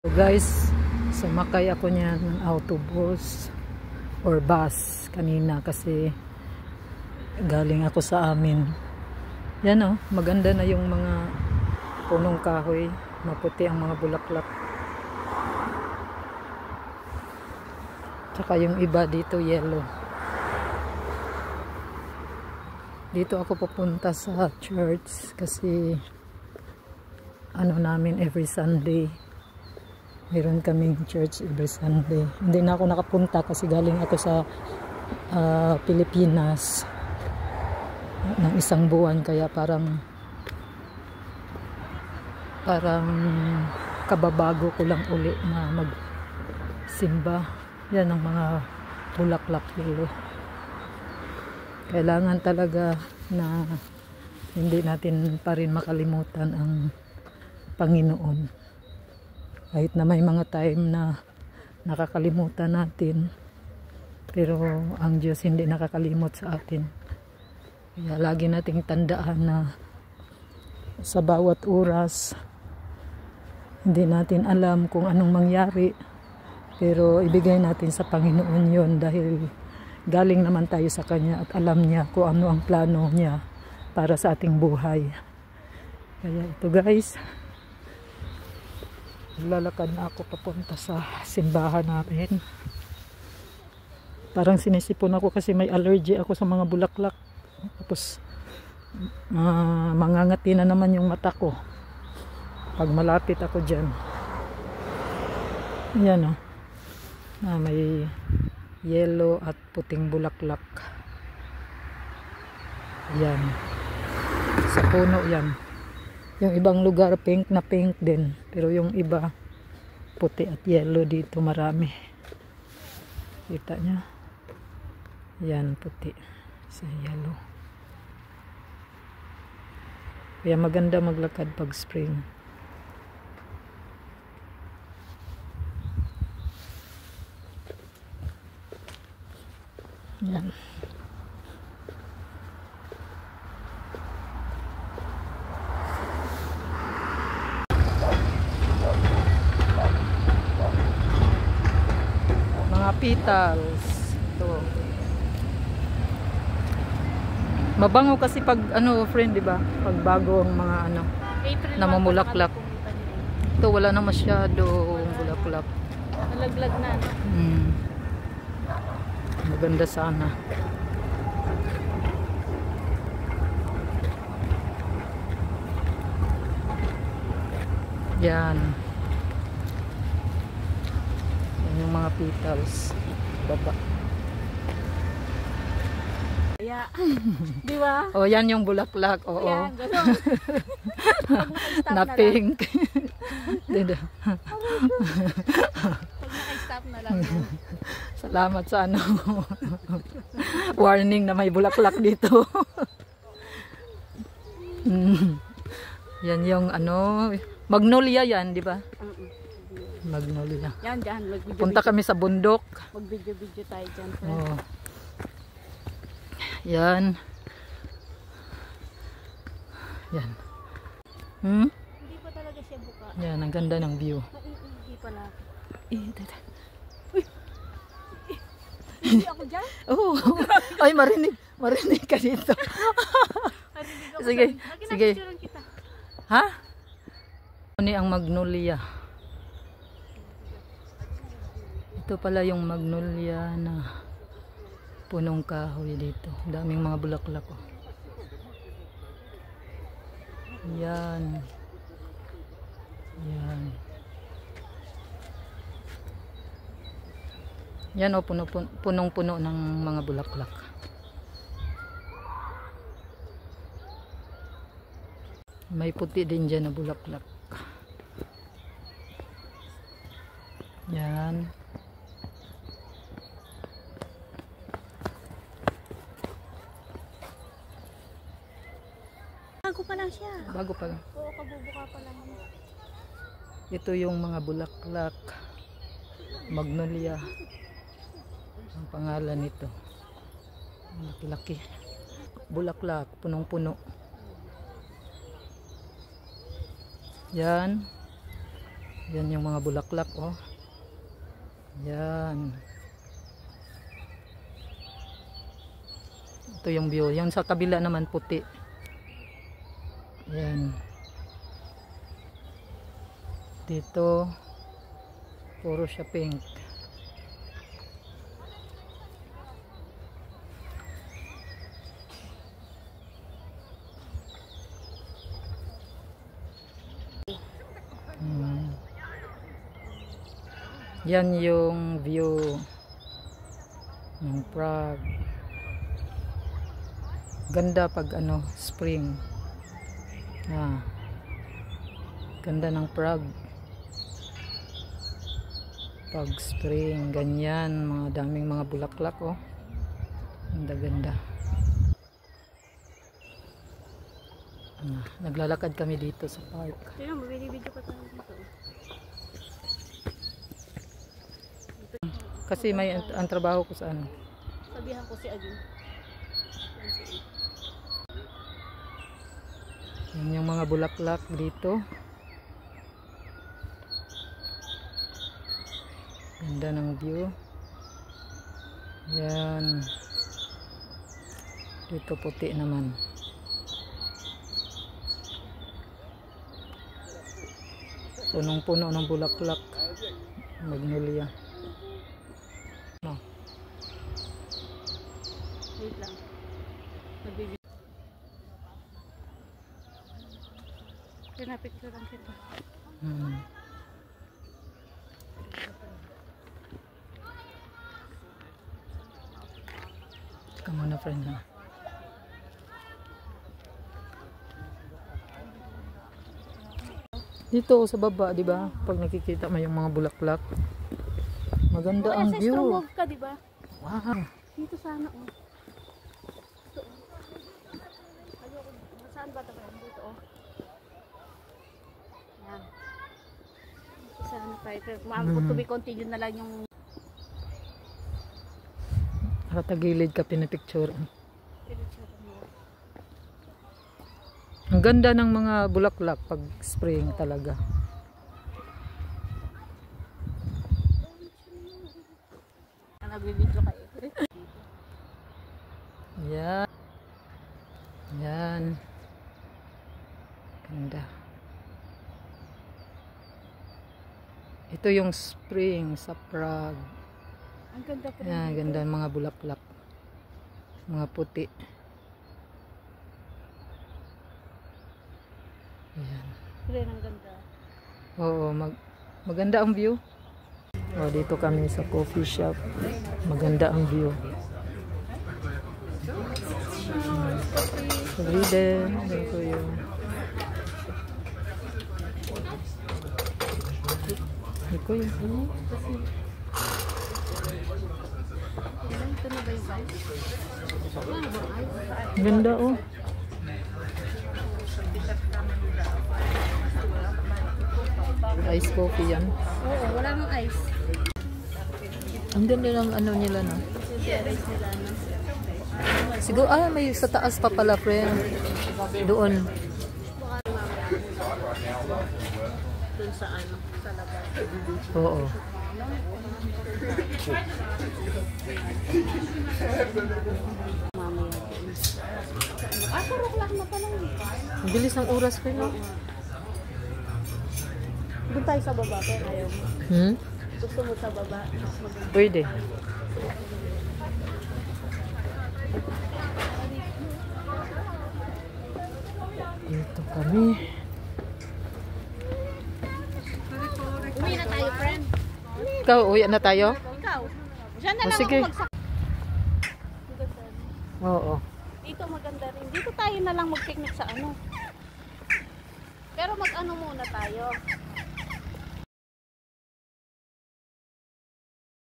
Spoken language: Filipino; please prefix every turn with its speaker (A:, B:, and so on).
A: So guys, sumakay ako niyan ng autobus or bus kanina kasi galing ako sa amin. Yan oh, maganda na yung mga punong kahoy, maputi ang mga bulaklak. Tsaka yung iba dito yellow. Dito ako pupunta sa church kasi ano namin every Sunday. Meron kaming church every Sunday. Hindi na ako nakapunta kasi galing ako sa Pilipinas ng isang buwan, kaya parang kababago ko lang uli na magsimba. Yan ang mga bulaklak yellow. Kailangan talaga na hindi natin pa rin makalimutan ang Panginoon. Kahit na may mga time na nakakalimutan natin, pero ang Diyos hindi nakakalimot sa atin. Kaya lagi nating tandaan na sa bawat oras, hindi natin alam kung anong mangyari, pero ibigay natin sa Panginoon yon dahil galing naman tayo sa Kanya at alam niya kung ano ang plano niya para sa ating buhay. Kaya ito guys, lalakad na ako papunta sa simbahan namin. Parang sinisipon ako kasi may allergy ako sa mga bulaklak. Tapos mangangati na naman yung mata ko pag malapit ako dyan. Yan o, may yellow at puting bulaklak. Yan, sa puno yan. Yung ibang lugar pink na pink din, pero yung iba puti at yellow. Dito marami, kita nyo yan, puti sa yellow. Kaya maganda maglakad pag spring. Yan. Mga petals. Ito. Mabango kasi pag ano, friend, di ba? Pag bago ang mga ano, namumulaklak. Ito wala na masyadong bulaklak.
B: Nalaglag na.
A: Maganda sana. Yan. Yan yung mga petals. Baba.
B: Yeah. Di ba?
A: Oh, yan yung bulaklak. Oo.
B: Yan, gano'n.
A: Na pink.
B: Pag naka-stop na lang.
A: Salamat sa ano. Warning na may bulaklak dito. Yan yung ano, magnolia yan, di ba? Magnolia.
B: Yan, dyan.
A: Punta kami sa bundok.
B: Mag-video-video tayo dyan.
A: Oh. Yan. Yan.
B: Hindi pa talaga siya buka.
A: Yan, ang ganda ng view.
B: Hindi pala. Hindi ako dyan?
A: Oh. Ay, marinig ka dito. Sige, sige. Ha? Ano ang magnolia? Ito pala yung magnolia na punong kahoy dito. Daming mga bulaklak. Oh. Yan. Yan. Yan o, punong-puno ng mga bulaklak. May puti din dyan na bulaklak. Yan.
B: Bago pa lang siya.
A: Bago pa lang.
B: Oo, kabubuka pa lang.
A: Ito yung mga bulaklak. Magnolia. Ang pangalan nito. Laki-laki. Bulaklak, punong-puno. Yan. Yan yung mga bulaklak, oh. Yan. Ito yung view. Yan sa kabila naman puti. Yan. Dito puro siya pink. Yan yung view ng Prague. Ganda pag ano, spring. Ganda ng Prague pag spring, ganyan, mga daming mga bulaklak, oh. Ganda. Naglalakad kami dito sa park.
B: Tingnan mo, video pa tayo dito.
A: Kasi may ang trabaho ko sa ano.
B: Sabihan ko si Agin.
A: Yan yung mga bulaklak dito. Ganda ng view. Yan. Dito puti naman. Punong-puno ng bulaklak. Magnolia. No.
B: Wait lang. Magbibigay. Pinapicture lang kita.
A: Come on, friend, ha. Dito sa baba, 'di ba? Pag nakikita mo yung mga bulaklak, maganda ang
B: Sa
A: view.
B: Stromov ka, di ba?
A: Wow.
B: Dito sana, oh. Dito, oh. Ayoko. Saan ba ito? Dito, oh. Yan. Dito sana tayo. To be continued na lang yung
A: Nakatagilid ka, pinipicture.
B: picture mo.
A: Ang ganda ng mga bulaklak pag spring talaga.
B: Nagbibidyo kayo.
A: Yan. Yan. Ganda. Ito yung spring sa Prague.
B: Ang ganda pa rin.
A: Yan, ganda ng mga bulaklak. Mga puti. Yan.
B: Rin, ang ganda.
A: Oo, maganda ang view. Oh, dito kami sa coffee shop. Maganda ang view. Sabriden. Dito yung ito yung
B: Ito na ba yung size?
A: ganda, oh. Ice coffee yan.
B: Oo, wala nang ice.
A: Ang ganda ng ano nila, no?
B: Ice nila, no?
A: Siguro, may sa taas pa pala, friend. Doon.
B: Doon sa ano, sa labas.
A: Oo.
B: Mamaya. Surok lang na pala.
A: Ang bilis ng oras, friend, no?
B: Doon tayo sa baba, pero ayaw mo. Gusto mo sa baba.
A: Pwede. Dito kami.
B: Uwi na tayo, friend.
A: Ikaw, uwi na tayo?
B: Ikaw. Diyan na lang
A: sige.
B: ako magsak.
A: Oo.
B: Dito maganda rin. Dito tayo na lang mag-picnic sa ano. Pero mag-ano muna tayo.